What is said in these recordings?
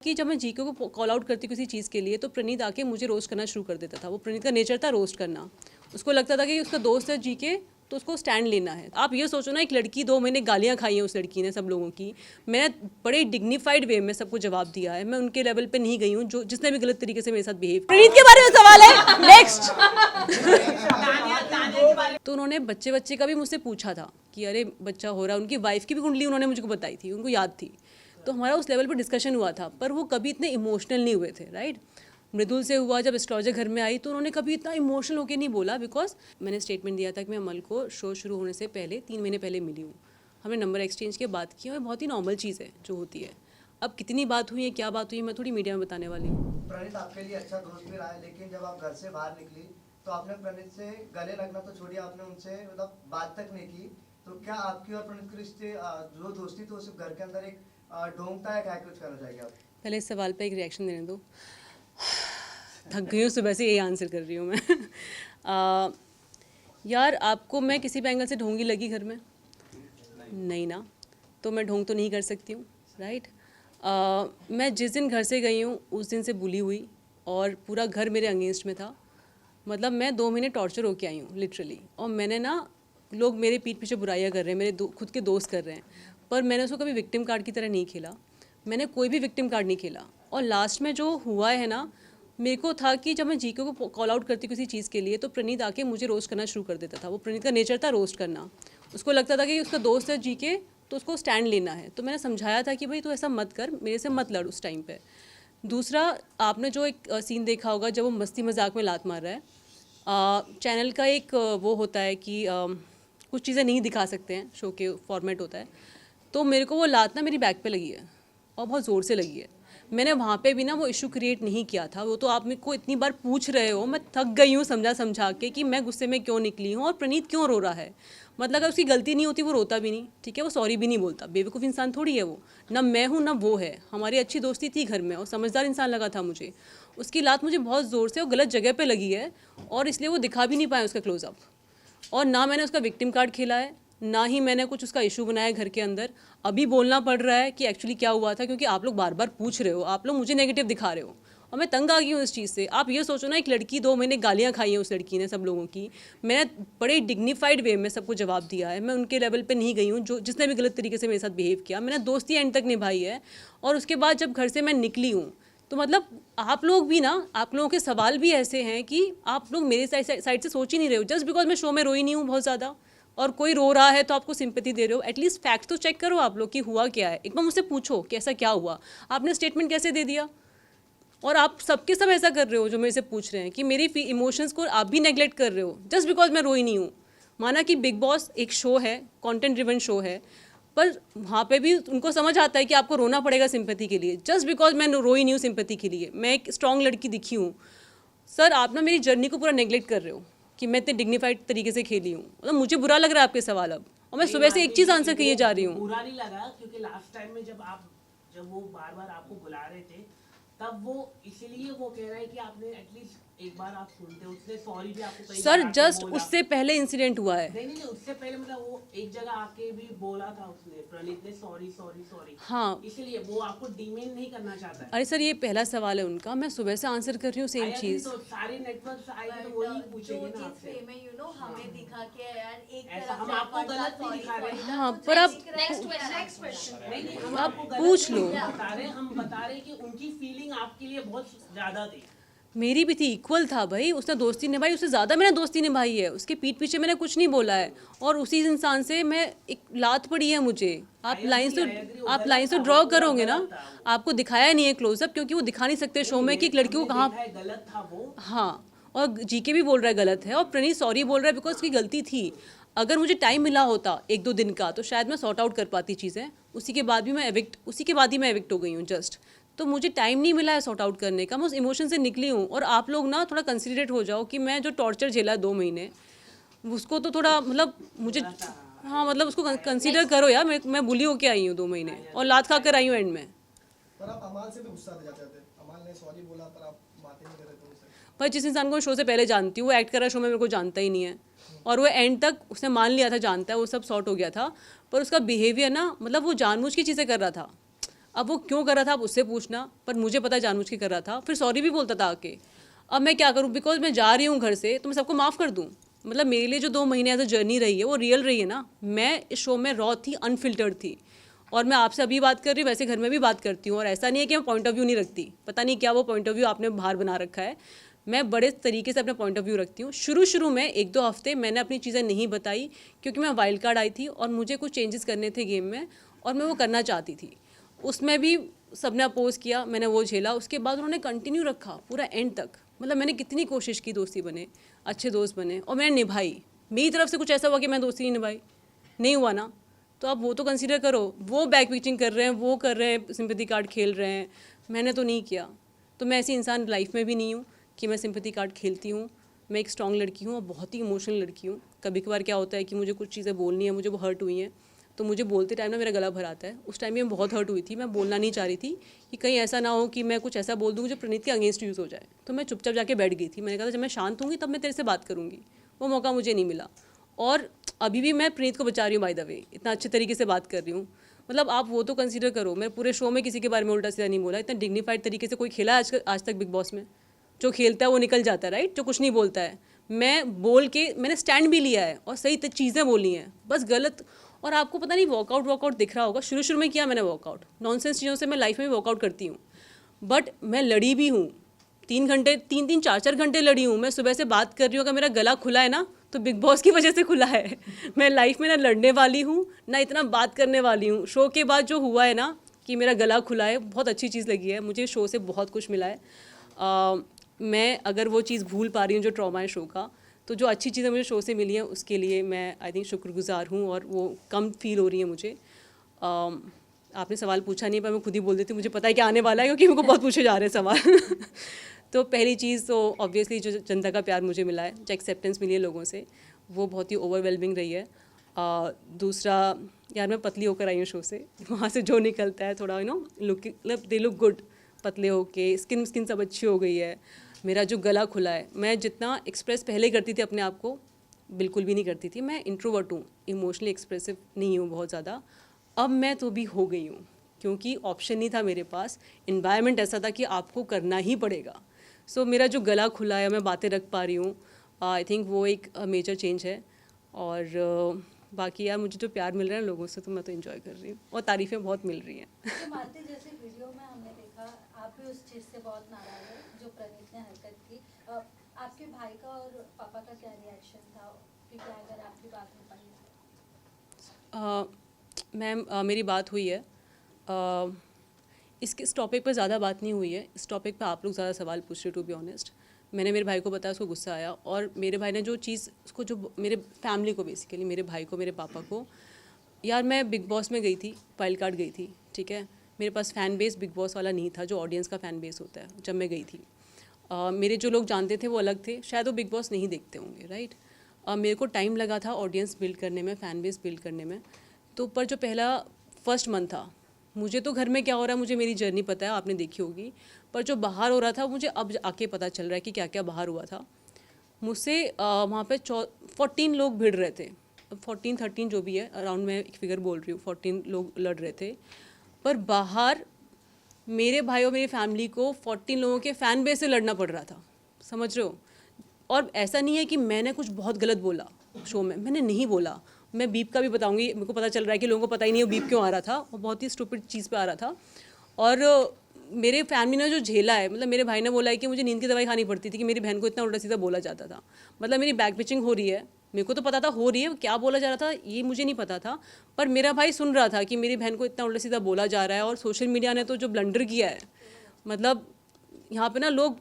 कि जब मैं जीके को कॉल आउट करती किसी चीज़ के लिए तो प्रणीत आके मुझे रोस्ट करना शुरू कर देता था। वो प्रणीत का नेचर था रोस्ट करना। उसको लगता था कि उसका दोस्त है जीके तो उसको स्टैंड लेना है। आप ये सोचो ना, एक लड़की 2 महीने गालियाँ खाई हैं उस लड़की ने सब लोगों की। मैंने बड़े डिग्निफाइड वे में सबको जवाब दिया है। मैं उनके लेवल पे नहीं गई हूँ जो जिसने भी गलत तरीके से मेरे साथ बिहेव। प्रणीत के बारे में सवाल है नेक्स्ट। तो उन्होंने बच्चे का भी मुझसे पूछा था कि अरे बच्चा हो रहा है। उनकी वाइफ की भी कुंडली उन्होंने मुझको बताई थी, उनको याद थी। तो हमारा उस लेवल पर डिस्कशन हुआ था, पर वो कभी इतने इमोशनल नहीं हुए थे। राइट, मृदुल से हुआ जब एस्ट्रोलॉजर घर में आई तो उन्होंने कभी इतना इमोशनल होकर नहीं बोला, बिकॉज मैंने स्टेटमेंट दिया था कि मैं अमल को शो शुरू होने से पहले 3 महीने पहले मिली हूँ। हमने नंबर एक्सचेंज के बात की और बहुत ही नॉर्मल चीज़ है जो होती है। अब कितनी बात हुई है, क्या बात हुई है, मैं थोड़ी मीडिया में बताने वाली हूँ। प्रणीत आपके लिए अच्छा दोस्त भी रहा है, लेकिन जब आप घर से बाहर निकली तो आपने प्रणीत से गले लगना तो छोड़िए, आपने उनसे मतलब बात तक नहीं की। तो क्या आपकी और प्रणीत के रिश्ते जो दोस्ती तो सिर्फ घर के अंदर एक ढोंग था या क्या कुछ करना चाहेंगे आप? पहले इस सवाल पे एक रिएक्शन देने दो। थक गई हूँ, सुबह से यही आंसर कर रही हूँ मैं। यार आपको मैं किसी भी एंगल से ढोंगी लगी घर में? नहीं ना, तो मैं ढोंग तो नहीं कर सकती हूँ। राइट, मैं जिस दिन घर से गई हूँ उस दिन से बुली हुई और पूरा घर मेरे अगेंस्ट में था। मतलब मैं 2 महीने टॉर्चर होके आई हूँ लिटरली। और मैंने ना, लोग मेरे पीठ पीछे बुराइयाँ कर रहे हैं, मेरे खुद के दोस्त कर रहे हैं, पर मैंने उसको कभी विक्टिम कार्ड की तरह नहीं खेला। मैंने कोई भी विक्टिम कार्ड नहीं खेला। और लास्ट में जो हुआ है ना, मेरे को था कि जब मैं जीके को कॉल आउट करती किसी चीज़ के लिए तो प्रणीत आके मुझे रोस्ट करना शुरू कर देता था। वो प्रणीत का नेचर था रोस्ट करना। उसको लगता था कि उसका दोस्त है जीके तो उसको स्टैंड लेना है। तो मैंने समझाया था कि भाई तू ऐसा मत कर, मेरे से मत लड़ उस टाइम पे। दूसरा, आपने जो एक सीन देखा होगा जब वो मस्ती मजाक में लात मार रहा है, चैनल का एक वो होता है कि कुछ चीज़ें नहीं दिखा सकते हैं, शो के फॉर्मेट होता है। तो मेरे को वो लात ना मेरी बैक पे लगी है और बहुत ज़ोर से लगी है। मैंने वहाँ पे भी ना वो इशू क्रिएट नहीं किया था। वो तो आप मेरे को इतनी बार पूछ रहे हो, मैं थक गई हूँ समझा के कि मैं गुस्से में क्यों निकली हूँ और प्रणीत क्यों रो रहा है। मतलब अगर उसकी गलती नहीं होती वो रोता भी नहीं, ठीक है, वो सॉरी भी नहीं बोलता। बेवकूफ़ इंसान थोड़ी है वो, ना मैं हूँ ना वो है। हमारी अच्छी दोस्ती थी घर में और समझदार इंसान लगा था मुझे। उसकी लात मुझे बहुत ज़ोर से और गलत जगह पे लगी है और इसलिए वो दिखा भी नहीं पाया उसका क्लोज़अप। और ना मैंने उसका विक्टिम कार्ड खेला है, ना ही मैंने कुछ उसका इशू बनाया घर के अंदर। अभी बोलना पड़ रहा है कि एक्चुअली क्या हुआ था, क्योंकि आप लोग बार बार पूछ रहे हो, आप लोग मुझे नेगेटिव दिखा रहे हो और मैं तंग आ गई हूँ इस चीज़ से। आप ये सोचो ना, एक लड़की 2 महीने गालियाँ खाई हैं उस लड़की ने सब लोगों की। मैंने बड़े डिग्निफाइड वे में सबको जवाब दिया है। मैं उनके लेवल पे नहीं गई हूँ जो जिसने भी गलत तरीके से मेरे साथ बिहेव किया। मैंने दोस्ती एंड तक निभाई है। और उसके बाद जब घर से मैं निकली हूँ तो मतलब आप लोग भी ना, आप लोगों के सवाल भी ऐसे हैं कि आप लोग मेरे साइड से सोच ही नहीं रहे हो। जस्ट बिकॉज मैं शो में रोई नहीं हूँ बहुत ज़्यादा और कोई रो रहा है तो आपको सिंपैथी दे रहे हो। एटलीस्ट फैक्ट तो चेक करो आप लोग कि हुआ क्या है। एक बार मुझसे पूछो कि ऐसा क्या हुआ। आपने स्टेटमेंट कैसे दे दिया? और आप सबके सब ऐसा कर रहे हो जो मेरे से पूछ रहे हैं कि मेरी इमोशंस को आप भी नेगलेक्ट कर रहे हो जस्ट बिकॉज मैं रोई नहीं हूँ। माना कि बिग बॉस एक शो है, कंटेंट ड्रिवन शो है, पर वहाँ पे भी उनको समझ आता है कि आपको रोना पड़ेगा सिंपैथी के लिए। जस्ट बिकॉज मैं रोई नहीं हूँ सिंपैथी के लिए, मैं एक स्ट्रॉन्ग लड़की दिखी हूँ। सर आप ना मेरी जर्नी को पूरा नेगलेक्ट कर रहे हो कि मैं इतने डिग्निफाइड तरीके से खेली हूँ। मतलब मुझे बुरा लग रहा है आपके सवाल अब, और मैं सुबह से एक चीज़ आंसर किए जा रही हूँ। बुरा नहीं लगा क्योंकि लास्ट टाइम में जब वो बार बार आपको बुला रहे थे तब वो इसीलिए वो कह रहा है कि आपने एटलीस्ट एक बार आप सुनते, उसने सॉरी भी आपको कई सर बार जस्ट बोला। उससे पहले इंसिडेंट हुआ है। नहीं उससे पहले मतलब वो एक जगह आके भी बोला था उसने, प्रणीत ने सॉरी सॉरी सॉरी। हाँ, इसीलिए वो आपको डिमेन नहीं करना चाहता है। अरे सर ये पहला सवाल है उनका, मैं सुबह से आंसर कर रही हूँ सेम चीज़। तो सारे नेटवर्क से आएंगे तो वही पूछेंगे ना आपसे। हमें दिखा के यार एक ऐसा हम आपको गलत नहीं दिखा रहे। हाँ, पर आप नेक्स्ट क्वेश्चन नहीं हम आप आपको गलत पूछ नहीं लो। बता रहे, हम बता रहे कि उनकी फीलिंग आपके लिए बहुत ज्यादा थी। मेरी भी थी, इक्वल था भाई। उसने दोस्ती निभाई, उससे ज़्यादा मैंने दोस्ती निभाई है। उसके पीठ पीछे मैंने कुछ नहीं बोला है और उसी इंसान से मैं एक लात पड़ी है मुझे। आप लाइन से ड्रॉ करोगे ना, आपको दिखाया नहीं है क्लोजअप, क्योंकि वो दिखा नहीं सकते शो में कि एक लड़की को कहाँ। गलत था वो। हाँ, और जीके भी बोल रहा है गलत है और प्रणीत सॉरी बोल रहा है बिकॉज उसकी गलती थी। अगर मुझे टाइम मिला होता 1-2 दिन का तो शायद मैं सॉर्ट आउट कर पाती चीज़ें। उसी के बाद ही मैं एविक्ट हो गई हूँ जस्ट। तो मुझे टाइम नहीं मिला है सॉर्ट आउट करने का, मैं उस इमोशन से निकली हूँ। और आप लोग ना थोड़ा कंसिडरेट हो जाओ कि मैं जो टॉर्चर झेला 2 महीने, उसको तो थोड़ा मतलब मुझे, हाँ मतलब उसको कंसीडर करो यार। मैं बुली होके आई हूँ 2 महीने और लात खा कर आई हूँ एंड में। पर आप अमाल से भी गुस्सा दिला जाते थे। अमाल ने सॉरी बोला पर आप बातें नहीं कर रहे थे उससे। पर जिस इंसान को मैं शो से पहले जानती हूँ, वो एक्ट कर रहा है शो में, मेरे को जानता ही नहीं है। और वो एंड तक उसने मान लिया था जानता है, वो सब सॉर्ट हो गया था। पर उसका बिहेवियर ना, मतलब वो जानबूझ की चीज़ें कर रहा था। अब वो क्यों कर रहा था आप उससे पूछना, पर मुझे पता जानबूझ के कर रहा था, फिर सॉरी भी बोलता था आके। अब मैं क्या करूँ, बिकॉज मैं जा रही हूँ घर से तो मैं सबको माफ़ कर दूँ। मतलब मेरे लिए जो 2 महीने एज अ जर्नी रही है वो रियल रही है ना। मैं इस शो में रॉ थी, अनफिल्टर्ड थी, और मैं आपसे अभी बात कर रही हूँ, वैसे घर में भी बात करती हूँ। और ऐसा नहीं है कि मैं पॉइंट ऑफ व्यू नहीं रखती, पता नहीं क्या वो पॉइंट ऑफ व्यू आपने बाहर बना रखा है। मैं बड़े तरीके से अपना पॉइंट ऑफ व्यू रखती हूँ। शुरू में 1-2 हफ्ते मैंने अपनी चीज़ें नहीं बताई, क्योंकि मैं वाइल्ड कार्ड आई थी और मुझे कुछ चेंजेस करने थे गेम में, और मैं वो करना चाहती थी। उसमें भी सबने अपोज किया, मैंने वो झेला। उसके बाद उन्होंने कंटिन्यू रखा पूरा एंड तक। मतलब मैंने कितनी कोशिश की दोस्ती बने, अच्छे दोस्त बने, और मैंने निभाई। मेरी तरफ से कुछ ऐसा हुआ कि मैं दोस्ती नहीं निभाई, नहीं हुआ ना, तो आप वो तो कंसीडर करो। वो बैक पिचिंग कर रहे हैं, वो कर रहे हैं, सिंपैथी कार्ड खेल रहे हैं, मैंने तो नहीं किया। तो मैं ऐसी इंसान लाइफ में भी नहीं हूँ कि मैं सिंपैथी कार्ड खेलती हूँ। मैं एक स्ट्रॉन्ग लड़की हूँ और बहुत ही इमोशनल लड़की हूँ। कभी कभार क्या होता है कि मुझे कुछ चीज़ें बोलनी है, मुझे वो हर्ट हुई हैं, तो मुझे बोलते टाइम ना मेरा गला भर आता है। उस टाइम भी मैं बहुत हर्ट हुई थी, मैं बोलना नहीं चाह रही थी कि कहीं ऐसा ना हो कि मैं कुछ ऐसा बोल दूँ जो प्रणीत के अगेंस्ट यूज़ हो जाए। तो मैं चुपचाप जाके बैठ गई थी। मैंने कहा था जब मैं शांत होंगी तब मैं तेरे से बात करूँगी। वो मौका मुझे नहीं मिला, और अभी भी मैं प्रणीत को बचा रही हूँ। बाय द वे, इतना अच्छे तरीके से बात कर रही हूँ। मतलब आप वो तो कंसीडर करो, मैं पूरे शो में किसी के बारे में उल्टा सीधा नहीं बोला। इतना डिग्निफाइड तरीके से कोई खेला है आज तक बिग बॉस में? जो खेलता है वो निकल जाता है, राइट, जो कुछ नहीं बोलता है। मैं बोल के मैंने स्टैंड भी लिया है और सही चीज़ें बोली हैं, बस गलत। और आपको पता नहीं वर्कआउट दिख रहा होगा, शुरू में किया मैंने वर्कआउट, नॉनसेंस चीज़ों से मैं लाइफ में भी वर्कआउट करती हूँ। बट मैं लड़ी भी हूँ 3 घंटे, 3-3 4-4 घंटे लड़ी हूँ। मैं सुबह से बात कर रही हूँ, अगर मेरा गला खुला है ना तो बिग बॉस की वजह से खुला है। मैं लाइफ में ना लड़ने वाली हूँ ना इतना बात करने वाली हूँ। शो के बाद जो हुआ है ना कि मेरा गला खुला है, बहुत अच्छी चीज़ लगी है मुझे। शो से बहुत कुछ मिला है। मैं अगर वो चीज़ भूल पा रही हूँ जो ट्रॉमा है शो का, तो जो अच्छी चीज़ें मुझे शो से मिली हैं उसके लिए मैं आई थिंक शुक्रगुजार हूँ, और वो कम फील हो रही है मुझे। आपने सवाल पूछा नहीं, पर मैं खुद ही बोल देती हूँ, मुझे पता है कि आने वाला है क्योंकि मेरे को बहुत पूछे जा रहे हैं सवाल। तो पहली चीज़ तो ऑब्वियसली जो जनता का प्यार मुझे मिला है, जो एक्सेप्टेंस मिली है लोगों से, वो बहुत ही ओवरवेलमिंग रही है। दूसरा, यार मैं पतली होकर आई हूँ शो से, वहाँ से जो निकलता है थोड़ा लुक, मतलब दे लुक गुड, पतले होके, स्किन सब अच्छी हो गई है। मेरा जो गला खुला है, मैं जितना एक्सप्रेस पहले करती थी अपने आप को, बिल्कुल भी नहीं करती थी। मैं इंट्रोवर्ट हूँ, इमोशनली एक्सप्रेसिव नहीं हूँ बहुत ज़्यादा। अब मैं तो भी हो गई हूँ, क्योंकि ऑप्शन नहीं था मेरे पास। इन्वायरमेंट ऐसा था कि आपको करना ही पड़ेगा। सो मेरा जो गला खुला है, मैं बातें रख पा रही हूँ, आई थिंक वो एक मेजर चेंज है। और बाकी यार मुझे जो प्यार मिल रहा है लोगों से, तो मैं तो एंजॉय कर रही हूँ, और तारीफ़ें बहुत मिल रही हैं। तो मालती जैसे वीडियो में हमने देखा, आप भी उस चीज़ से बहुत नाराज है जो प्रणीत ने हरकत की। आपके भाई का और पापा का क्या रिएक्शन था, क्योंकि अगर आपकी बात हो पाई? मैम मेरी बात हुई है, इस टॉपिक पर ज़्यादा बात नहीं हुई है। इस टॉपिक पे आप लोग ज़्यादा सवाल पूछ रहे हो, टू बी ऑनेस्ट। मैंने मेरे भाई को बताया, उसको गुस्सा आया, और मेरे भाई ने जो चीज़ उसको, जो मेरे फैमिली को, बेसिकली मेरे भाई को, मेरे पापा को, यार मैं बिग बॉस में गई थी, वाइल्ड कार्ड गई थी, ठीक है। मेरे पास फ़ैन बेस बिग बॉस वाला नहीं था जो ऑडियंस का फ़ैन बेस होता है। जब मैं गई थी, मेरे जो लोग जानते थे वो अलग थे, शायद वो बिग बॉस नहीं देखते होंगे, राइट। मेरे को टाइम लगा था ऑडियंस बिल्ड करने में, फ़ैन बेस बिल्ड करने में। तो पर जो पहला फर्स्ट मंथ था, मुझे तो घर में क्या हो रहा है मुझे मेरी जर्नी पता है, आपने देखी होगी। पर जो बाहर हो रहा था मुझे अब आके पता चल रहा है कि क्या क्या बाहर हुआ था। मुझसे वहाँ पे 14 लोग भिड़ रहे थे, 14-13 जो भी है, अराउंड मैं एक फिगर बोल रही हूँ, 14 लोग लड़ रहे थे। पर बाहर मेरे भाई और मेरी फैमिली को 14 लोगों के फ़ैन बेस से लड़ना पड़ रहा था, समझ रहे हो। और ऐसा नहीं है कि मैंने कुछ बहुत गलत बोला शो में, मैंने नहीं बोला। मैं बीप का भी बताऊंगी, मेरे को पता चल रहा है कि लोगों को पता ही नहीं है वो बीप क्यों आ रहा था, और बहुत ही स्टूपिड चीज़ पे आ रहा था। और मेरे फैमिली ने जो झेला है, मतलब मेरे भाई ने बोला है कि मुझे नींद की दवाई खानी पड़ती थी कि मेरी बहन को इतना उल्टा सीधा बोला जाता था। मतलब मेरी बैक पिचिंग हो रही है, मेरे को तो पता था हो रही है, क्या बोला जा रहा था ये मुझे नहीं पता था, पर मेरा भाई सुन रहा था कि मेरी बहन को इतना उल्टा सीधा बोला जा रहा है। और सोशल मीडिया ने तो जो ब्लंडर किया है, मतलब यहाँ पे ना लोग,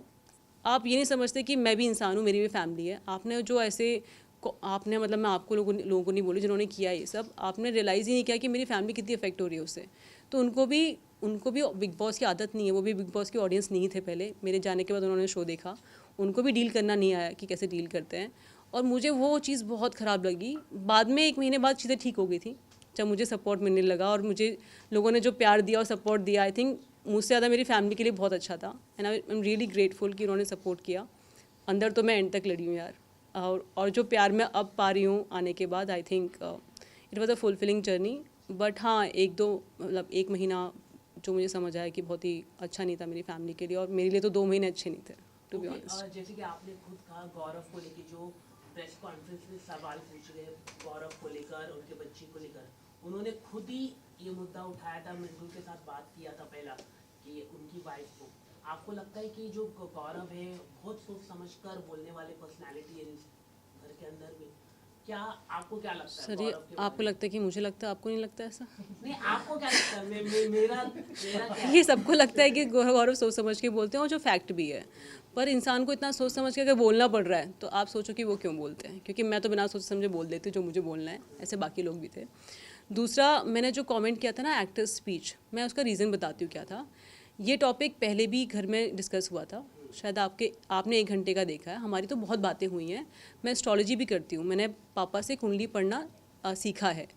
आप ये नहीं समझते कि मैं भी इंसान हूँ, मेरी भी फैमिली है। आपने जो ऐसे आपने, मतलब मैं आपको लोगों को नहीं बोली जिन्होंने किया ये सब, आपने रियलाइज़ ही नहीं किया कि मेरी फैमिली कितनी अफेक्ट हो रही है उससे। तो उनको भी बिग बॉस की आदत नहीं है, वो भी बिग बॉस की ऑडियंस नहीं थे पहले। मेरे जाने के बाद उन्होंने शो देखा, उनको भी डील करना नहीं आया कि कैसे डील करते हैं। और मुझे वो चीज़ बहुत ख़राब लगी। बाद में 1 महीने बाद चीज़ें ठीक हो गई थी, जब मुझे सपोर्ट मिलने लगा, और मुझे लोगों ने जो प्यार दिया और सपोर्ट दिया, आई थिंक मुझसे ज़्यादा मेरी फैमिली के लिए बहुत अच्छा था। And I am really grateful कि उन्होंने सपोर्ट किया। अंदर तो मैं एंड तक लड़ी हूँ यार, और जो प्यार मैं अब पा रही हूँ आने के बाद, I think it was a fulfilling journey. But हाँ, 1-2 मतलब 1 महीना जो मुझे समझ आया कि बहुत ही अच्छा नहीं था मेरी फैमिली के लिए, और मेरे लिए तो 2 महीने अच्छे नहीं थे टू बी ऑनेस्ट। जैसे कि आपने खुद कहा गौरव को लेकर जो प्रेस कॉन्फ्रेंस में सवाल पूछ रहे गौरव को लेकर, उनके बच्ची को लेकर, उन्होंने खुद ही ये मुद्दा उठाया था, मृदुल के साथ बात किया था पहला कि उनकी वाइफ को। आपको लगता है कि जो गौरव है बहुत सोच समझकर बोलने वाले पर्सनालिटी है घर के अंदर में, क्या आपको क्या लगता है सर ये गौरव के आपको लगता है कि मुझे लगता है, आपको नहीं लगता ऐसा? नहीं, आपको क्या लगता है? मेरा क्या ये सबको लगता है कि गौरव सोच समझ के बोलते हैं, और जो फैक्ट भी है, पर इंसान को इतना सोच समझ के अगर बोलना पड़ रहा है तो आप सोचो कि वो क्यों बोलते हैं, क्योंकि मैं तो बिना सोच समझे बोल देती हूँ जो मुझे बोलना है, ऐसे बाकी लोग भी थे। दूसरा, मैंने जो कमेंट किया था ना एक्टर्स स्पीच, मैं उसका रीज़न बताती हूँ क्या था। ये टॉपिक पहले भी घर में डिस्कस हुआ था, शायद आपने 1 घंटे का देखा है, हमारी तो बहुत बातें हुई हैं। मैं एस्ट्रोलॉजी भी करती हूँ, मैंने पापा से कुंडली पढ़ना सीखा है,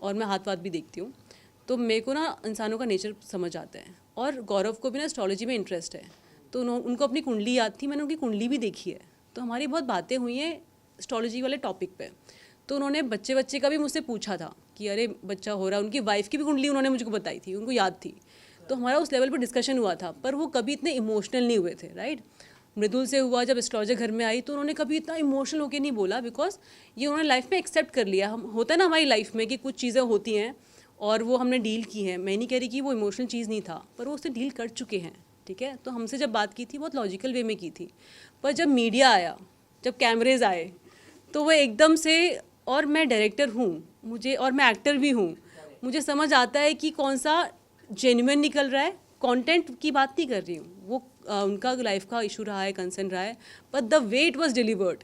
और मैं हाथ वाथ भी देखती हूँ, तो मेरे को ना इंसानों का नेचर समझ आता है। और गौरव को भी ना एस्ट्रोलॉजी में इंटरेस्ट है, तो उनको अपनी कुंडली याद थी, मैंने उनकी कुंडली भी देखी है, तो हमारी बहुत बातें हुई हैं एस्ट्रोलॉजी वाले टॉपिक पे। तो उन्होंने बच्चे का भी मुझसे पूछा था कि अरे बच्चा हो रहा है, उनकी वाइफ की भी कुंडली उन्होंने मुझको बताई थी, उनको याद थी, तो हमारा उस लेवल पर डिस्कशन हुआ था, पर वो कभी इतने इमोशनल नहीं हुए थे, राइट। मृदुल से हुआ, जब एस्ट्रोलॉजर घर में आई तो उन्होंने कभी इतना इमोशनल होकर नहीं बोला, बिकॉज ये उन्होंने लाइफ में एक्सेप्ट कर लिया। हम होता है ना हमारी लाइफ में कि कुछ चीज़ें होती हैं और वो हमने डील की हैं, मैं नहीं कह रही कि वो इमोशनल चीज़ नहीं था, पर वो उससे डील कर चुके हैं, ठीक है। तो हमसे जब बात की थी बहुत लॉजिकल वे में की थी, पर जब मीडिया आया, जब कैमरेज आए, तो वो एकदम से, और मैं डायरेक्टर हूँ मुझे, और मैं एक्टर भी हूँ, मुझे समझ आता है कि कौन सा जेन्युइन निकल रहा है। कंटेंट की बात नहीं कर रही हूँ, वो उनका लाइफ का इशू रहा है, कंसर्न रहा है, but the way it was delivered,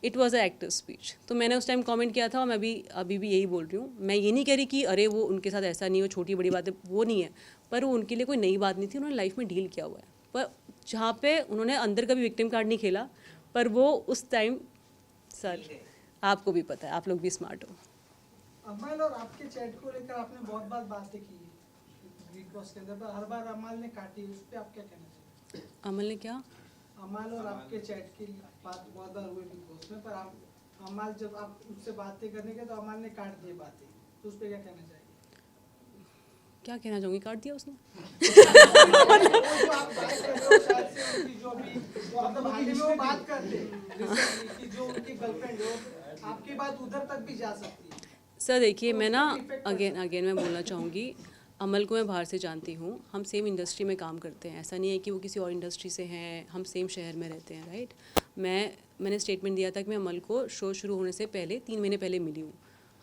it was a actor speech. तो मैंने उस टाइम कमेंट किया था, और मैं अभी भी यही बोल रही हूँ। मैं ये नहीं कह रही कि अरे वो उनके साथ ऐसा नहीं हो, छोटी बड़ी बातें, वो नहीं है, पर वो उनके लिए कोई नई बात नहीं थी, उन्होंने लाइफ में डील किया हुआ है। पर जहाँ पे उन्होंने अंदर का भी विक्टिम कार्ड नहीं खेला, पर वो उस टाइम, सर आपको भी पता है, आप लोग भी स्मार्ट हो। अमल और आपके चैट को लेकर आपने बहुत बार बातें की है बिग बॉस के अंदर, पर हर बार अमल ने काटी, उस पर आप क्या कहना चाहिए? अमल ने क्या? अमल और आपके चैट की बात बहुत बार हुई बिग बॉस में, पर आप अमल जब आप उससे बातें करने के तो अमल ने काट दी बातें, तो उस पर क्या कहना चाहिए? क्या कहना चाहूँगी, काट दिया उसने। वो जो आप बात कर रहे हो शायद से उनकी जो भी मतलब आगे में वो बात कर ले कि जो उनकी गर्लफ्रेंड हो, आपकी बात उधर तक भी जा सकती है। सर देखिए, मैं ना अगेन मैं बोलना चाहूँगी, अमल को मैं बाहर से जानती हूँ, हम सेम इंडस्ट्री में काम करते हैं, ऐसा नहीं है कि वो किसी और इंडस्ट्री से हैं, हम सेम शहर में रहते हैं, राइट। मैंने स्टेटमेंट दिया था कि मैं अमल को शो शुरू होने से पहले 3 महीने पहले मिली हूँ,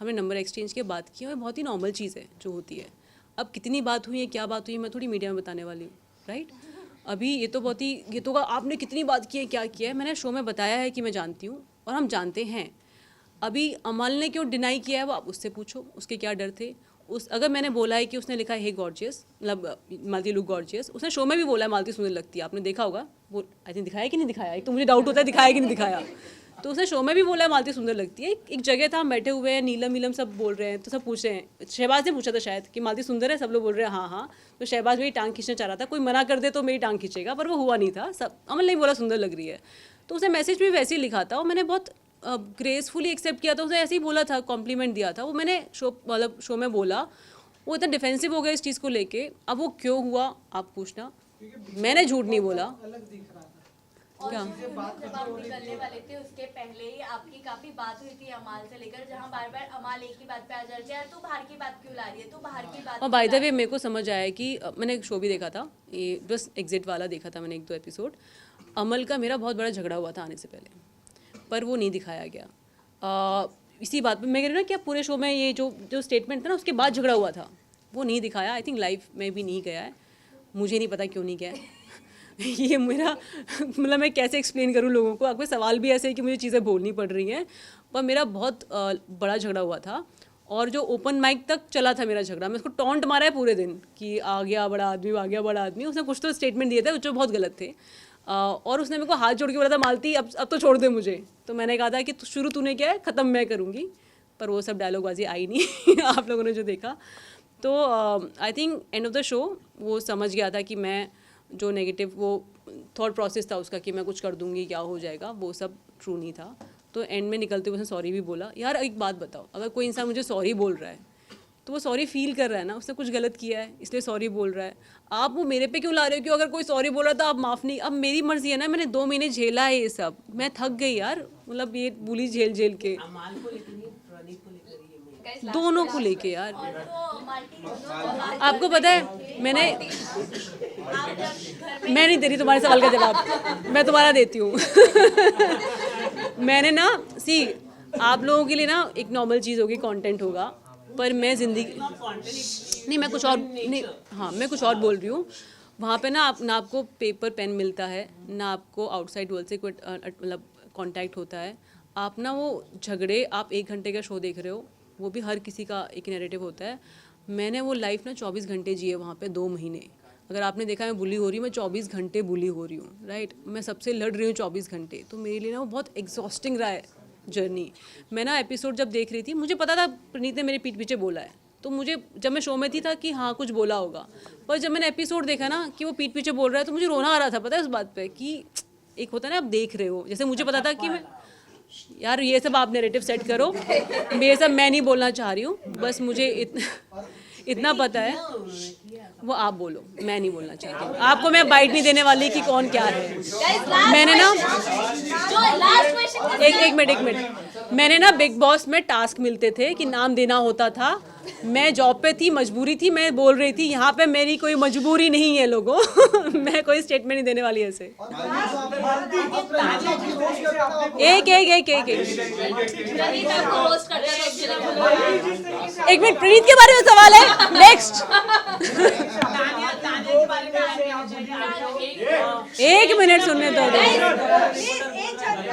हमने नंबर एक्सचेंज की बात की, और बहुत ही नॉर्मल चीज़ है जो होती है। अब कितनी बात हुई है, क्या बात हुई है, मैं थोड़ी मीडिया में बताने वाली हूँ, राइट। अभी ये तो आपने कितनी बात की है, क्या किया है, मैंने शो में बताया है कि मैं जानती हूँ और हम जानते हैं। अभी अमल ने क्यों डिनाई किया है वो आप उससे पूछो, उसके क्या डर थे। अगर मैंने बोला है कि उसने लिखा है हे गॉर्जियस, मतलब मालती लुक गॉर्जियस, उसने शो में भी बोला है मालती सुंदर लगती है, आपने देखा होगा, वो आई थिंक दिखाया कि नहीं दिखाया, एक तो मुझे डाउट होता है दिखाया कि नहीं दिखाया। तो उसने शो में भी बोला है मालती सुंदर लगती है। एक जगह था, हम बैठे हुए हैं, नीलम सब बोल रहे हैं, तो सब पूछ रहे हैं, शहबाज ने पूछा था शायद कि मालती सुंदर है, सब लोग बोल रहे हैं हाँ हाँ, तो शहबाज मेरी टांग खींचना चाह रहा था, कोई मना कर दे तो मेरी टांग खींचेगा, पर वो हुआ नहीं था, सब अमल नहीं बोला सुंदर लग रही है, तो उसने मैसेज भी वैसे ही लिखा था, और मैंने बहुत ग्रेसफुली एक्सेप्ट किया था, उसने ऐसे ही बोला था, कॉम्प्लीमेंट दिया था, वो मैंने शो में बोला, वो इतना डिफेंसिव हो गया इस चीज़ को लेके। अब वो क्यों हुआ आप पूछना, मैंने झूठ नहीं बोला। अलग दिख रहा था और क्या? जब आप निकलने वाले थे उसके पहले ही आपकी काफी बात हुई थी अमाल से लेकर, जहाँ बार बार अमाल एक ही बात पे आ जाती है, यार तू बाहर की बात क्यों ला रही है, तू बाहर की बात। और बाय द वे मेरे को समझ आया कि मैंने एक शो भी देखा था, ये बस एग्जिट वाला देखा था मैंने 1-2 एपिसोड। अमल का मेरा बहुत बड़ा झगड़ा हुआ था आने से पहले, पर वो नहीं दिखाया गया। इसी बात पे मैं कह रही हूँ ना कि पूरे शो में ये जो स्टेटमेंट था ना, उसके बाद झगड़ा हुआ था, वो नहीं दिखाया। आई थिंक लाइव में भी नहीं गया है, मुझे नहीं पता क्यों नहीं गया है। ये मेरा मतलब मैं कैसे एक्सप्लेन करूँ लोगों को, आपके सवाल भी ऐसे है कि मुझे चीज़ें बोलनी पड़ रही हैं, पर मेरा बहुत बड़ा झगड़ा हुआ था, और जो ओपन माइक तक चला था मेरा झगड़ा, मैं उसको टॉन्ट मारा है पूरे दिन कि आ गया बड़ा आदमी, आ गया बड़ा आदमी। उसने कुछ तो स्टेटमेंट दिए थे जो बहुत गलत थे, और उसने मेरे को हाथ जोड़ के बोला था मालती अब तो छोड़ दे मुझे। तो मैंने कहा था कि शुरू तूने किया है, ख़त्म मैं करूँगी, पर वो सब डायलॉगबाजी आई नहीं आप लोगों ने जो देखा। तो I think end of the show वो समझ गया था कि मैं जो नेगेटिव वो थॉट प्रोसेस था उसका कि मैं कुछ कर दूंगी क्या हो जाएगा, वो सब ट्रू नहीं था। तो एंड में निकलते हुए उसने सॉरी भी बोला। यार एक बात बताओ, अगर कोई इंसान मुझे सॉरी बोल रहा है तो वो सॉरी फील कर रहा है ना, उसने कुछ गलत किया है इसलिए सॉरी बोल रहा है। आप वो मेरे पे क्यों ला रहे हो कि अगर कोई सॉरी बोल रहा है तो आप माफ़ नहीं। अब मेरी मर्जी है ना, मैंने 2 महीने झेला है ये सब, मैं थक गई यार, मतलब ये बुली झेल झेल के। अमाल को लेकर नहीं, प्रणीत को लेकर ये मैं Guys, last दोनों को question. लेके यार। और वो माल्टी जो आपको पता है मैंने, आप जब घर में मैं नहीं दे रही तुम्हारे सवाल का जवाब, मैं तुम्हारा देती हूँ। मैंने ना आप लोगों के लिए ना एक नॉर्मल चीज़ होगी, कंटेंट होगा, पर मैं ज़िंदगी नहीं, मैं कुछ और नहीं, हाँ मैं कुछ और बोल रही हूँ। वहाँ पे ना आपको पेपर पेन मिलता है, ना आपको आउटसाइड वर्ल्ड से कोई मतलब कांटेक्ट होता है। आप ना वो झगड़े, आप 1 घंटे का शो देख रहे हो, वो भी हर किसी का एक नैरेटिव होता है। मैंने वो लाइफ ना 24 घंटे जिए वहाँ पे 2 महीने। अगर आपने देखा मैं बुली हो रही हूँ, मैं 24 घंटे बुली हो रही हूँ, राइट। मैं सबसे लड़ रही हूँ 24 घंटे, तो मेरे लिए ना वो बहुत एग्जॉस्टिंग रहा है जर्नी। मैं ना एपिसोड जब देख रही थी, मुझे पता था प्रणीत ने मेरे पीठ पीछे बोला है, तो मुझे जब मैं शो में थी था कि हाँ कुछ बोला होगा, पर जब मैंने एपिसोड देखा ना कि वो पीठ पीछे बोल रहा है, तो मुझे रोना आ रहा था, पता है उस बात पे कि एक होता है ना आप देख रहे हो, जैसे मुझे पता था कि मैं यार ये सब आप नैरेटिव सेट करो, ये सब मैं नहीं बोलना चाह रही हूँ, बस मुझे इतना पता है, वो आप बोलो, मैं नहीं बोलना चाह रही हूँ। आपको मैं बाइट नहीं देने वाली कि कौन क्या है। मैंने ना एक मिनट, मैंने ना बिग बॉस में टास्क मिलते थे कि नाम देना होता था, मैं जॉब पे थी, मजबूरी थी, मैं बोल रही थी। यहाँ पे मेरी कोई मजबूरी नहीं है लोगों। मैं कोई स्टेटमेंट नहीं देने वाली ऐसे। एक मिनट, प्रणीत के बारे में सवाल है, नेक्स्ट। एक मिनट सुनने दो।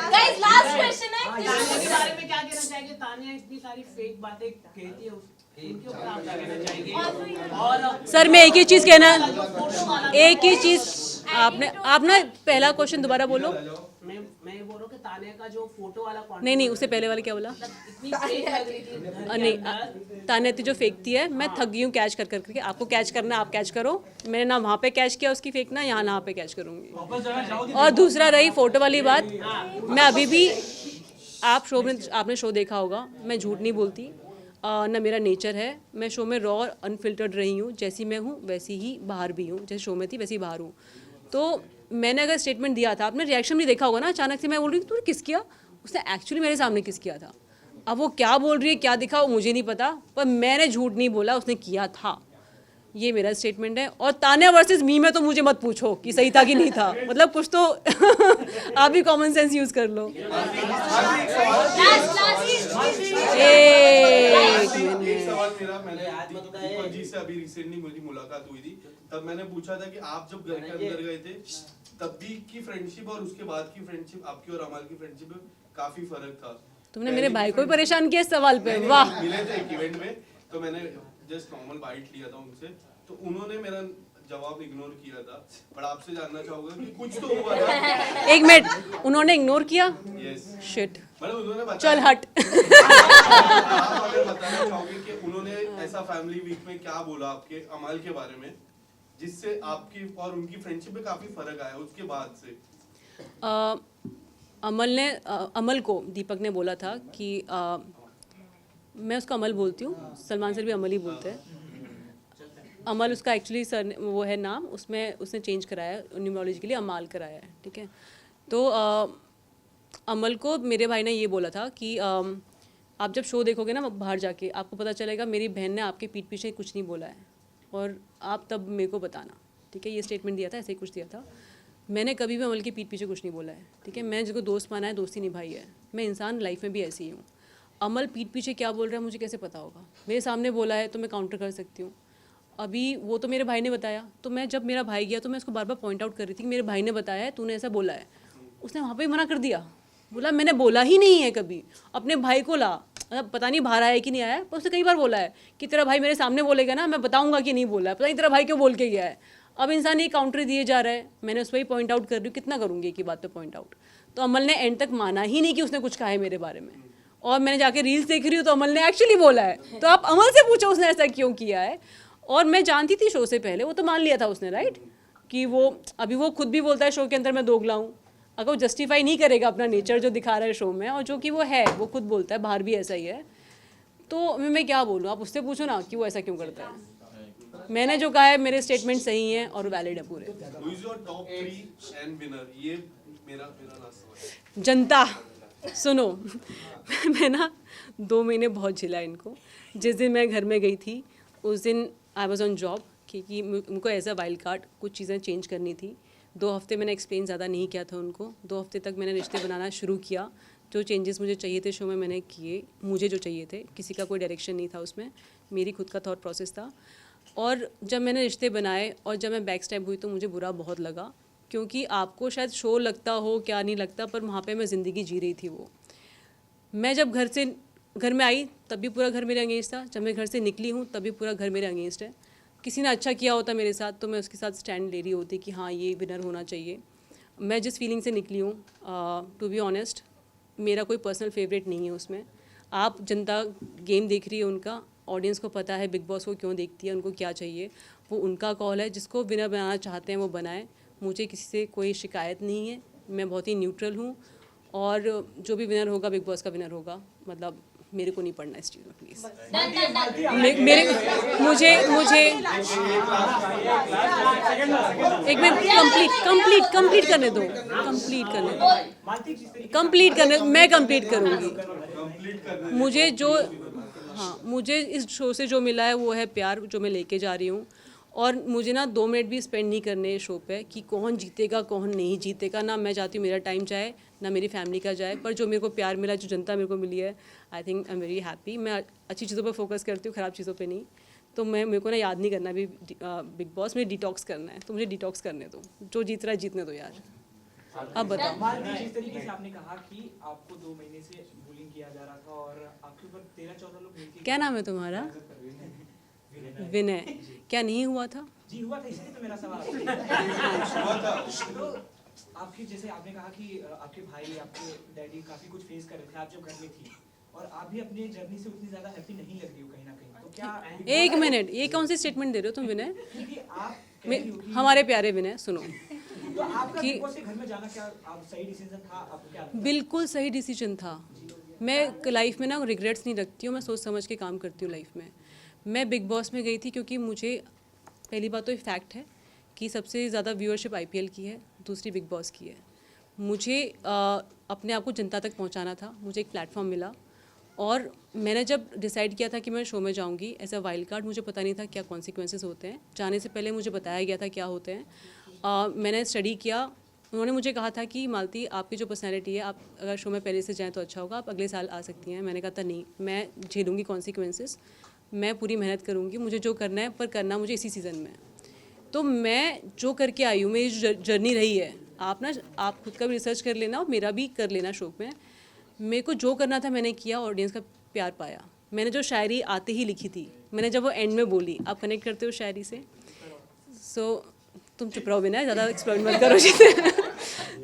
Guys, last question है। तानिया के बारे में क्या कहना चाहेंगे? तानिया इतनी सारी फेक बातें कहती है, उनके ऊपर आप क्या कहना चाहेंगे? और सर मैं एक ही चीज़ कहना, फोटो वाला, एक ही चीज़ आप ना पहला क्वेश्चन दोबारा बोलो। मैं ये बोल रहा हूँ कि तानिया का जो फोटो वाला नहीं, उससे पहले वाले क्या बोला? इतनी फेक लग रही थी घर के नहीं, अंदर। तान्याती जो फेंकती है, मैं थक गई हूँ कैच कर करके। आपको कैच करना आप कैच करो, मैंने ना वहाँ पे कैच किया उसकी फेंकना, यहाँ ना पे कैच करूँगी। और दूसरा रही फोटो वाली बात, मैं अभी भी आपने शो देखा होगा, मैं झूठ नहीं बोलती ना, मेरा नेचर है। मैं शो में रॉ और अनफिल्टर्ड रही हूँ, जैसी मैं हूँ वैसी ही बाहर भी हूँ, जैसे शो में थी वैसी बाहर हूँ। तो मैंने अगर स्टेटमेंट दिया था, आपने रिएक्शन भी देखा होगा ना, अचानक से मैं बोल रही हूँ तूने किस किया, उसने एक्चुअली मेरे सामने किस किया था। अब वो क्या बोल रही है क्या दिखा वो मुझे नहीं पता, पर मैंने झूठ नहीं बोला, उसने किया था, ये मेरा स्टेटमेंट है। और तान्या वर्सेस मी में तो मुझे मत पूछो कि सही था कि नहीं था, मतलब कुछ तो आप भी कॉमन सेंस यूज कर लो। एक सवाल मेरा, मैंने दीपक जी से अभी रिसेंटली मेरी मुलाकात हुई थी, तब मैंने पूछा था कि आप जब घर के अंदर गए थे तब भी की फ्रेंडशिप और उसके बाद की फ्रेंडशिप, आपकी और अमल की फ्रेंडशिप में काफी फर्क था। तुमने मेरे भाई को भी परेशान किया इस सवाल पे, वाह। मिले थे एक इवेंट में, तो मैंने जस्ट नॉर्मल बाइट लिया था उनसे, तो उन्होंने मेरा जवाब इग्नोर किया था, पर आपसे जानना चाहूंगा कि कुछ तो हुआ था। एक मिनट, उन्होंने इग्नोर किया? यस, शिट, मतलब उन्होंने बताया। चल हट। आप अगर बताना चाहोगे कि उन्होंने ऐसा फैमिली वीक में क्या बोला आपके अमल के बारे में, जिससे आपकी और उनकी फ्रेंडशिप में काफी फर्क आया उसके बाद से? अमल को दीपक ने बोला था कि मैं उसको अमल बोलती हूँ, सलमान सर भी अमल ही बोलते हैं। अमल उसका एक्चुअली सर वो है नाम, उसमें उसने चेंज कराया है, न्यूमरोलॉजी के लिए अमाल कराया है, ठीक है। तो अमल को मेरे भाई ने ये बोला था कि आप जब शो देखोगे ना बाहर जाके, आपको पता चलेगा मेरी बहन ने आपके पीठ पीछे कुछ नहीं बोला है, और आप तब मेरे को बताना, ठीक है। ये स्टेटमेंट दिया था, ऐसे ही कुछ दिया था। मैंने कभी भी अमल के पीठ पीछे कुछ नहीं बोला है, ठीक है। मैं जिसको दोस्त माना है, दोस्ती निभाई है। मैं इंसान लाइफ में भी ऐसी ही हूँ। अमल पीठ पीछे क्या बोल रहा है मुझे कैसे पता होगा? मेरे सामने बोला है तो मैं काउंटर कर सकती हूँ। अभी वो तो मेरे भाई ने बताया, तो मैं जब मेरा भाई गया तो मैं उसको बार बार पॉइंट आउट कर रही थी कि मेरे भाई ने बताया है, तूने ऐसा बोला है। उसने वहाँ पे ही मना कर दिया, बोला मैंने बोला ही नहीं है कभी। अपने भाई को ला, मतलब पता नहीं बाहर आया कि नहीं आया, पर उसने कई बार बोला है कि तेरा भाई मेरे सामने बोलेगा ना, मैं बताऊंगा कि नहीं बोला है, पता नहीं तेरा भाई क्यों बोल के गया है। अब इंसान ये काउंटर दिए जा रहा है, मैंने उस पर ही पॉइंट आउट कर रही हूँ, कितना करूँगी एक ही बात पे पॉइंट आउट। तो अमल ने एंड तक माना ही नहीं कि उसने कुछ कहा है मेरे बारे में, और मैंने जाके रील्स देख रही हूँ तो अमल ने एक्चुअली बोला है। तो आप अमल से पूछो उसने ऐसा क्यों किया है। और मैं जानती थी शो से पहले, वो तो मान लिया था उसने, राइट, कि वो अभी वो खुद भी बोलता है शो के अंदर मैं दोगला हूँ। अगर वो जस्टिफाई नहीं करेगा अपना नेचर जो दिखा रहा है शो में, और जो कि वो है, वो खुद बोलता है बाहर भी ऐसा ही है, तो मैं क्या बोलूँ, आप उससे पूछो ना कि वो ऐसा क्यों करता है। मैंने जो कहा है मेरे स्टेटमेंट सही हैं और वैलिड है पूरे। Who is your top 3 and winner? ये मेरा लास्ट सवाल है। जनता सुनो, मैं ना 2 महीने बहुत झिला इनको। जिस दिन मैं घर में गई थी उस दिन आई वॉज ऑन जॉब, क्योंकि उनको एज अ वाइल्ड कार्ड कुछ चीज़ें चेंज करनी थी। 2 हफ्ते मैंने एक्सप्लेन ज़्यादा नहीं किया था उनको। 2 हफ्ते तक मैंने रिश्ते बनाना शुरू किया। जो चेंजेस मुझे चाहिए थे शो में मैंने किए, मुझे जो चाहिए थे, किसी का कोई डायरेक्शन नहीं था उसमें, मेरी खुद का थॉट प्रोसेस था। और जब मैंने रिश्ते बनाए और जब मैं बैक स्टेप हुई तो मुझे बुरा बहुत लगा, क्योंकि आपको शायद शो लगता हो क्या नहीं लगता, पर वहाँ पे मैं ज़िंदगी जी रही थी वो। मैं जब घर में आई तब भी पूरा घर मेरे अगेंस्ट था, जब मैं घर से निकली हूँ तब भी पूरा घर मेरे अगेंस्ट है। किसी ने अच्छा किया होता मेरे साथ तो मैं उसके साथ स्टैंड ले रही होती कि हाँ ये विनर होना चाहिए। मैं जिस फीलिंग से निकली हूँ, टू बी ऑनेस्ट, मेरा कोई पर्सनल फेवरेट नहीं है उसमें। आप जनता गेम देख रही है, उनका ऑडियंस को पता है बिग बॉस को क्यों देखती है, उनको क्या चाहिए, वो उनका कॉल है। जिसको विनर बनाना चाहते हैं वो बनाए, मुझे किसी से कोई शिकायत नहीं है। मैं बहुत ही न्यूट्रल हूँ और जो भी विनर होगा बिग बॉस का विनर होगा। मतलब मेरे को नहीं पढ़ना इस चीज़ में प्लीज़। मेरे मुझे एक मिनट कंप्लीट करने दो, मैं कंप्लीट करूँगी। मुझे जो मुझे इस शो से जो मिला है वो है प्यार, जो मैं लेके जा रही हूँ। और मुझे ना 2 मिनट भी स्पेंड नहीं करने शो पे कि कौन जीतेगा कौन नहीं जीतेगा। ना मैं चाहती हूँ मेरा टाइम जाए, ना मेरी फैमिली का जाए, पर जो मेरे को प्यार मिला, जो जनता मेरे को मिली है, I think I am very happy. मैं अच्छी चीज़ों पर फोकस करती हूँ, ख़राब चीज़ों पे नहीं। तो मेरे को ना याद नहीं करना भी बिग बॉस में डिटॉक्स करना है, तो मुझे डिटॉक्स करने दो। जो जीत रहा है जीतने दो यार। अब बताओ। जिस तरीके से आपने कहा कि आपको 2 महीने से बुलिंग किया जा रहा था और आपके ऊपर 13-14 लोग मिलके, क्या नाम है तुम्हारा? विनय। क्या नहीं हुआ था? जी हुआ था, इसलिए तो मेरा सवाल तो आपकी, जैसे आपने कहा कि आपके भाई, आपके डैडी काफी कुछ फेस कर रहे थे आप जब घर में थी, और आप भी अपनी जर्नी से उतनी ज्यादा हैप्पी नहीं लग रही हो कहीं ना कहीं, तो क्या 1 मिनट, ये कौन सी स्टेटमेंट दे रहे हो तुम विनय? क्योंकि आप कह रही हो कि हमारे प्यारे विनय सुनो, तो आपका बिग बॉस के घर में जाना क्या आप सही डिसीजन था? आपको क्या लगता है? बिल्कुल सही डिसीजन था। मैं लाइफ में ना रिग्रेट्स नहीं रखती हूँ, मैं सोच समझ के काम करती हूँ लाइफ में। मैं बिग बॉस में गई थी क्योंकि मुझे पहली बात तो ये फैक्ट है कि सबसे ज़्यादा व्यूअरशिप IPL की है, दूसरी बिग बॉस की है। मुझे अपने आप को जनता तक पहुंचाना था, मुझे एक प्लेटफॉर्म मिला। और मैंने जब डिसाइड किया था कि मैं शो में जाऊंगी एज अ वाइल्ड कार्ड, मुझे पता नहीं था क्या कॉन्सिक्वेंसेस होते हैं। जाने से पहले मुझे बताया गया था क्या होते हैं। मैंने स्टडी किया। उन्होंने मुझे कहा था कि मालती आपकी जो पर्सनैलिटी है, आप अगर शो में पहले से जाएँ तो अच्छा होगा, आप अगले साल आ सकती हैं। मैंने कहा था नहीं, मैं झेलूँगी कॉन्सिक्वेंसेस, मैं पूरी मेहनत करूँगी, मुझे जो करना है, पर करना मुझे इसी सीज़न में। तो मैं जो करके आई हूँ, मेरी जो जर्नी रही है, आप खुद का भी रिसर्च कर लेना और मेरा भी कर लेना शो में। मेरे को जो करना था मैंने किया, ऑडियंस का प्यार पाया। मैंने जो शायरी आते ही लिखी थी, मैंने जब वो एंड में बोली, आप कनेक्ट करते हो शायरी से, सो तुम चुप रहो बिना, ज़्यादा एक्सप्लोर मत करो।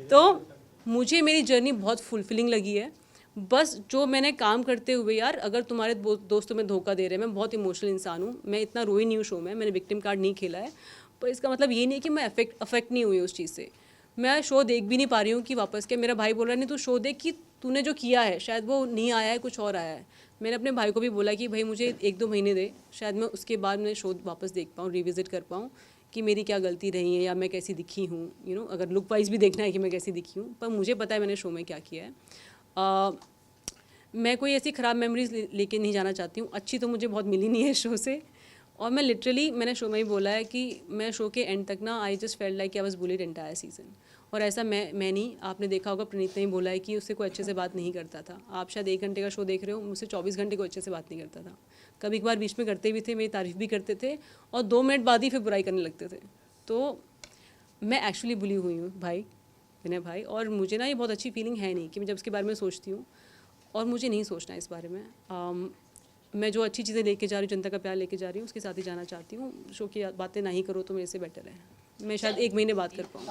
तो मुझे मेरी जर्नी बहुत फुलफिलिंग लगी है। बस जो मैंने काम करते हुए, यार अगर तुम्हारे दोस्त तुम्हें धोखा दे रहे हैं, मैं बहुत इमोशनल इंसान हूँ, मैं इतना रोई नहीं हूँ शो में, मैंने विक्टिम कार्ड नहीं खेला है, पर इसका मतलब ये नहीं कि मैं अफेक्ट नहीं हुई उस चीज़ से। मैं शो देख भी नहीं पा रही हूँ कि वापस के मेरा भाई बोल रहा है नहीं तू शो देख कि तूने जो किया है शायद वो नहीं आया है, कुछ और आया है। मैंने अपने भाई को भी बोला कि भाई मुझे 1-2 महीने दे, शायद मैं उसके बाद मैं शो वापस देख पाऊँ, रिविज़िट कर पाऊँ कि मेरी क्या गलती रही है या मैं कैसी दिखी हूँ। अगर लुक वाइज भी देखना है कि मैं कैसी दिखी हूँ, पर मुझे पता है मैंने शो में क्या किया है। मैं कोई ऐसी ख़राब मेमोरीज लेके नहीं जाना चाहती हूँ। अच्छी तो मुझे बहुत मिली नहीं है शो से। और मैं लिटरली, मैंने शो में ही बोला है कि मैं शो के एंड तक ना I just felt like I was bullied entire season. और ऐसा मैं नहीं, आपने देखा होगा प्रणीत ने ही बोला है कि उससे कोई अच्छे से बात नहीं करता था। आप शायद 1 घंटे का शो देख रहे हो, मुझसे 24 घंटे को अच्छे से बात नहीं करता था। कभी कभार बीच में करते भी थे, मेरी तारीफ़ भी करते थे और 2 मिनट बाद ही फिर बुराई करने लगते थे। तो मैं एक्चुअली बुली हुई हूँ भाई, विनय भाई। और मुझे ना ये बहुत अच्छी फीलिंग है नहीं कि मैं जब इसके बारे में सोचती हूँ, और मुझे नहीं सोचना इस बारे में। मैं जो अच्छी चीज़ें लेके जा रही हूँ, जनता का प्यार लेके जा रही हूँ, उसके साथ ही जाना चाहती हूँ। शो की बातें ना ही करो तो मेरे से बेटर है। मैं शायद 1 महीने बात कर पाऊँ।